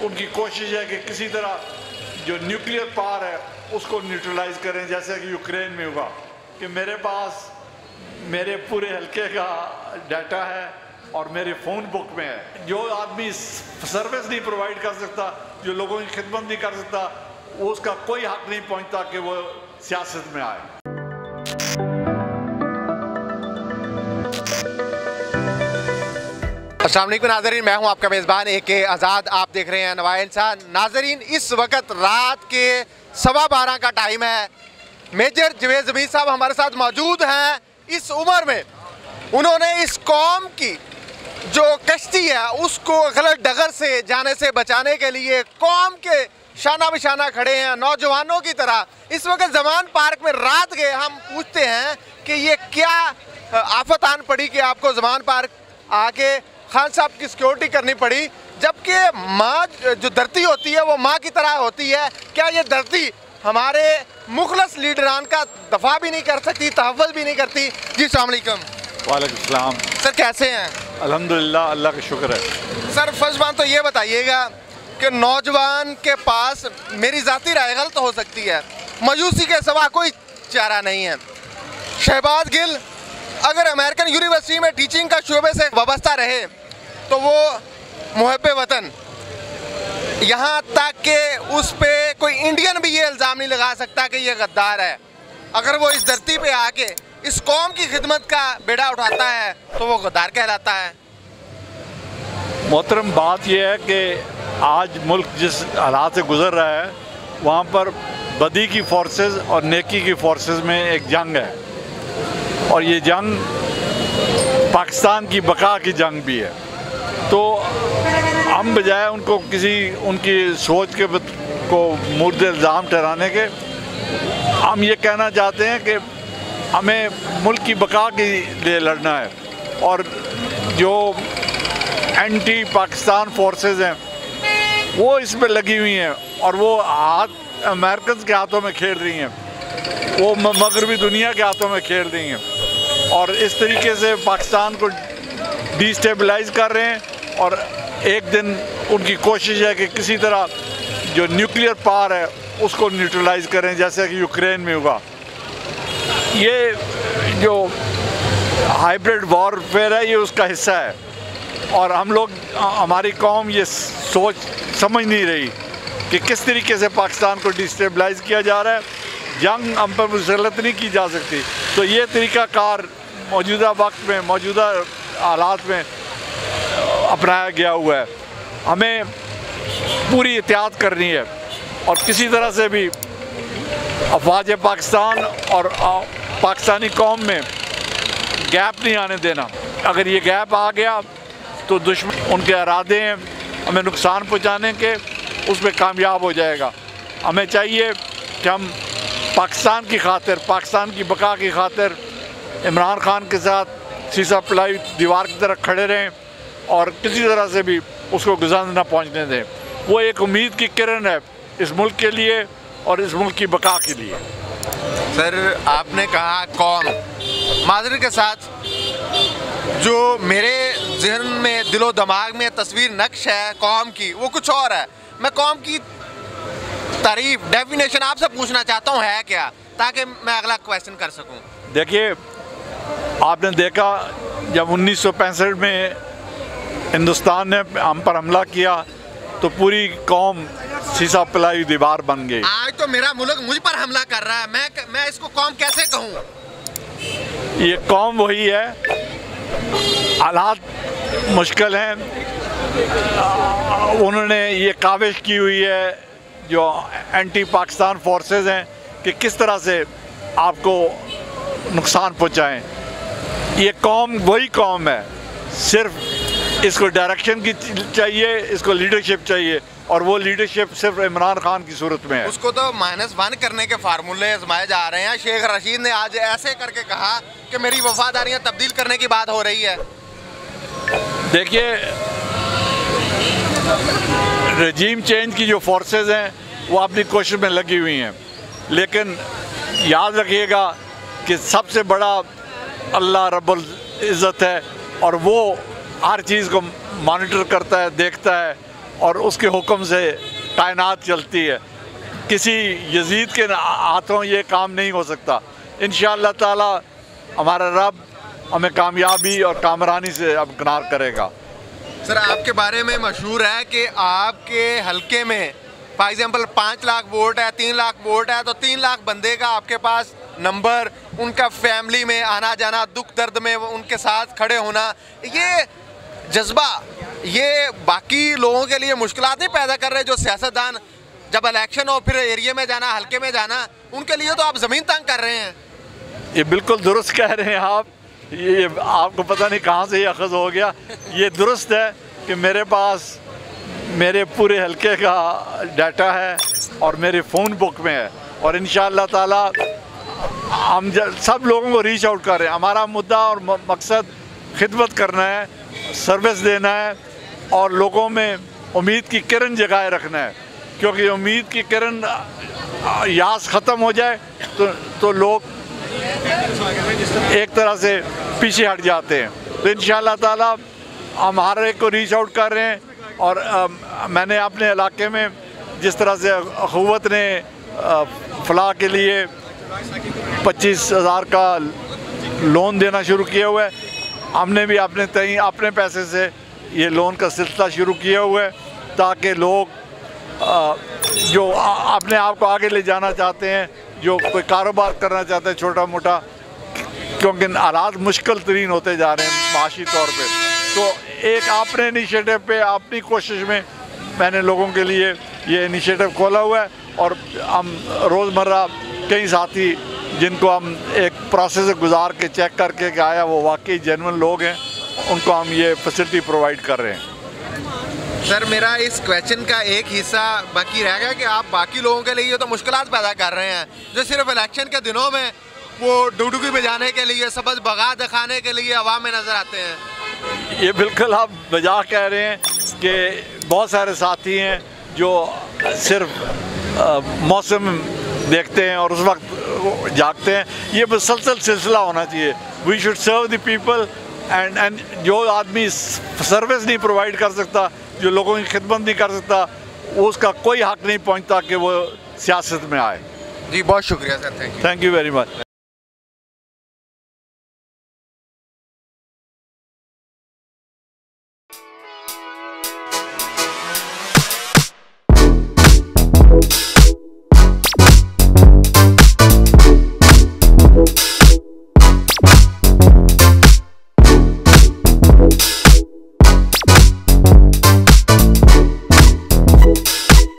उनकी कोशिश है कि किसी तरह जो न्यूक्लियर पावर है उसको न्यूट्रलाइज करें, जैसे कि यूक्रेन में हुआ कि मेरे पास मेरे पूरे हल्के का डाटा है और मेरे फ़ोन बुक में है। जो आदमी सर्विस नहीं प्रोवाइड कर सकता, जो लोगों की खिदमत नहीं कर सकता, उसका कोई हक नहीं पहुंचता कि वो सियासत में आए। अस्सलाम वालेकुम नाज़रीन, मैं हूं आपका मेज़बान AK आज़ाद। आप देख रहे हैं नवाया इंसान। नाज़रीन, इस वक्त रात के 12:15 का टाइम है। मेजर जवेद ज़मीर साहब हमारे साथ मौजूद हैं। इस उम्र में उन्होंने इस कौम की जो कश्ती है उसको गलत डगर से जाने से बचाने के लिए कौम के शाना बिशाना खड़े हैं, नौजवानों की तरह। इस वक्त जमान पार्क में रात गए, हम पूछते हैं कि ये क्या आफत आन पड़ी कि आपको जमान पार्क आके खान साहब की सिक्योरिटी करनी पड़ी, जबकि माँ जो धरती होती है वो माँ की तरह होती है। क्या ये धरती हमारे मुखलस लीडरान का दफा भी नहीं कर सकती, तहव्वुज़ भी नहीं करती? जी अस्सलाम वालेकुम। वालेकुम सलाम। सर कैसे हैं? अल्हम्दुलिल्लाह, अल्लाह का शुक्र है। सर फर्स्ट बात तो ये बताइएगा कि नौजवान के पास, मेरी ज़ाती राय गलत हो सकती है, मायूसी के सिवा कोई चारा नहीं है। शहबाज गिल अगर अमेरिकन यूनिवर्सिटी में टीचिंग का शोबे से वाबस्ता रहे तो वो मुहब्बे वतन, यहाँ तक कि उस पर कोई इंडियन भी ये इल्ज़ाम नहीं लगा सकता कि ये गद्दार है। अगर वो इस धरती पे आके इस कौम की खिदमत का बेड़ा उठाता है तो वो गद्दार कहलाता है। मोहतरम, बात यह है कि आज मुल्क जिस हालात से गुजर रहा है वहाँ पर बदी की फोर्सेस और नेकी की फोर्सेस में एक जंग है, और ये जंग पाकिस्तान की बका की जंग भी है। तो हम बजाय उनको किसी उनकी सोच के को मुर्द इल्ज़ाम ठहराने के, हम ये कहना चाहते हैं कि हमें मुल्क की बका के लिए लड़ना है, और जो एंटी पाकिस्तान फोर्सेस हैं वो इस पर लगी हुई हैं, और वो हाथ अमेरिकन के हाथों में खेल रही हैं, वो मगरबी दुनिया के हाथों में खेल रही हैं, और इस तरीके से पाकिस्तान को डिस्टेबलाइज कर रहे हैं। और एक दिन उनकी कोशिश है कि किसी तरह जो न्यूक्लियर पावर है उसको न्यूट्रलाइज करें, जैसे कि यूक्रेन में हुआ। ये जो हाइब्रिड वॉरफेयर है ये उसका हिस्सा है, और हम लोग, हमारी कौम ये सोच समझ नहीं रही कि किस तरीके से पाकिस्तान को डिस्टेबलाइज किया जा रहा है। जंग हम पर मुसल्लत नहीं की जा सकती। तो ये तरीक़ाकार मौजूदा वक्त में, मौजूदा हालात में अपनाया गया हुआ है। हमें पूरी एहतियात करनी है, और किसी तरह से भी अफवाज पाकिस्तान और पाकिस्तानी कौम में गैप नहीं आने देना। अगर ये गैप आ गया तो दुश्मन उनके इरादे हैं हमें नुकसान पहुंचाने के, उसमें कामयाब हो जाएगा। हमें चाहिए कि हम पाकिस्तान की खातिर, पाकिस्तान की बका की खातिर इमरान खान के साथ सीसा पिलाई दीवार की तरह खड़े रहें, और किसी तरह से भी उसको गुजान ना पहुंचने दें। वो एक उम्मीद की किरण है इस मुल्क के लिए और इस मुल्क की बका के लिए। सर आपने कहा कौम, माजरे के साथ जो मेरे जहन में, दिलो दिमाग में तस्वीर नक्श है कौम की, वो कुछ और है। मैं कौम की तारीफ, डेफिनेशन आपसे पूछना चाहता हूँ है क्या, ताकि मैं अगला क्वेश्चन कर सकूँ। देखिए, आपने देखा जब 1965 में हिंदुस्तान ने हम पर हमला किया तो पूरी कौम सीसा पिलाई दीवार बन गई। आज तो मेरा मुल्क मुझ पर हमला कर रहा है, मैं इसको कौम कैसे कहूँ? ये कौम वही है, हालात मुश्किल हैं। उन्होंने ये काविश की हुई है जो एंटी पाकिस्तान फोर्सेस हैं कि किस तरह से आपको नुकसान पहुँचाएँ। ये कौम वही कौम है, सिर्फ इसको डायरेक्शन की चाहिए, इसको लीडरशिप चाहिए, और वो लीडरशिप सिर्फ इमरान खान की सूरत में है। उसको तो -1 करने के फार्मूले आजमाए जा रहे हैं। शेख रशीद ने आज ऐसे करके कहा कि मेरी वफादारियां तब्दील करने की बात हो रही है। देखिए, रजीम चेंज की जो फोर्सेस हैं वो अपनी कोशिश में लगी हुई हैं, लेकिन याद रखिएगा कि सबसे बड़ा अल्लाह रब्बुल इज़्ज़त है, और वो हर चीज़ को मॉनिटर करता है, देखता है, और उसके हुक्म से कायनात चलती है। किसी यजीद के हाथों ये काम नहीं हो सकता। इंशाअल्लाह ताला हमारा रब हमें कामयाबी और कामरानी से अमकनार करेगा। सर, आपके बारे में मशहूर है कि आपके हलके में फॉर एग्जाम्पल 5 लाख वोट है, 3 लाख वोट है, तो 3 लाख बंदे का आपके पास नंबर, उनका फैमिली में आना जाना, दुख दर्द में उनके साथ खड़े होना, ये जज्बा ये बाकी लोगों के लिए मुश्किलात नहीं पैदा कर रहे? जो सियासतदान जब इलेक्शन हो फिर एरिया में जाना, हलके में जाना, उनके लिए तो आप ज़मीन तंग कर रहे हैं। ये बिल्कुल दुरुस्त कह रहे हैं आप। ये आपको पता नहीं कहाँ से ये अखज़ हो गया। ये दुरुस्त है कि मेरे पास मेरे पूरे हलके का डाटा है और मेरे फ़ोन बुक में है, और इंशाअल्लाह ताला हम सब लोगों को रीच आउट कर रहे हैं। हमारा मुद्दा और मकसद खिदमत करना है, सर्विस देना है और लोगों में उम्मीद की किरण जगाए रखना है, क्योंकि उम्मीद की किरण यास ख़त्म हो जाए तो लोग एक तरह से पीछे हट जाते हैं। तो इंशाअल्लाह ताला हम हर एक को रीच आउट कर रहे हैं। और मैंने अपने इलाके में जिस तरह से अखुवत ने फलाह के लिए 25,000 का लोन देना शुरू किया हुआ है, हमने भी अपने पैसे से ये लोन का सिलसिला शुरू किया हुआ है, ताकि लोग जो अपने आप को आगे ले जाना चाहते हैं, जो कोई कारोबार करना चाहते हैं छोटा मोटा, क्योंकि हालात मुश्किल तरीन होते जा रहे हैं माशी तौर पे, तो एक अपने इनिशिएटिव पे अपनी कोशिश में मैंने लोगों के लिए ये इनिशिएटिव खोला हुआ है। और हम रोज़मर्रा कई साथी जिनको हम एक प्रोसेस से गुजार के चेक करके कि आया वो वाकई जेन्युइन लोग हैं, उनको हम ये फैसिलिटी प्रोवाइड कर रहे हैं। सर, मेरा इस क्वेश्चन का एक हिस्सा बाकी रह गया कि आप बाकी लोगों के लिए ये तो मुश्किलात पैदा कर रहे हैं, जो सिर्फ इलेक्शन के दिनों में वो डुडुकी बजाने के लिए, सबज बगा दिखाने के लिए अवाम में नज़र आते हैं। ये बिल्कुल आप मजाक कह रहे हैं कि बहुत सारे साथी हैं जो सिर्फ मौसम देखते हैं और उस वक्त जागते हैं। ये मुसलसल सिलसिला होना चाहिए। We should serve the people and जो आदमी सर्विस नहीं प्रोवाइड कर सकता, जो लोगों की खिदमत नहीं कर सकता, उसका कोई हक नहीं पहुंचता कि वो सियासत में आए। जी, बहुत शुक्रिया sir, thank you very much.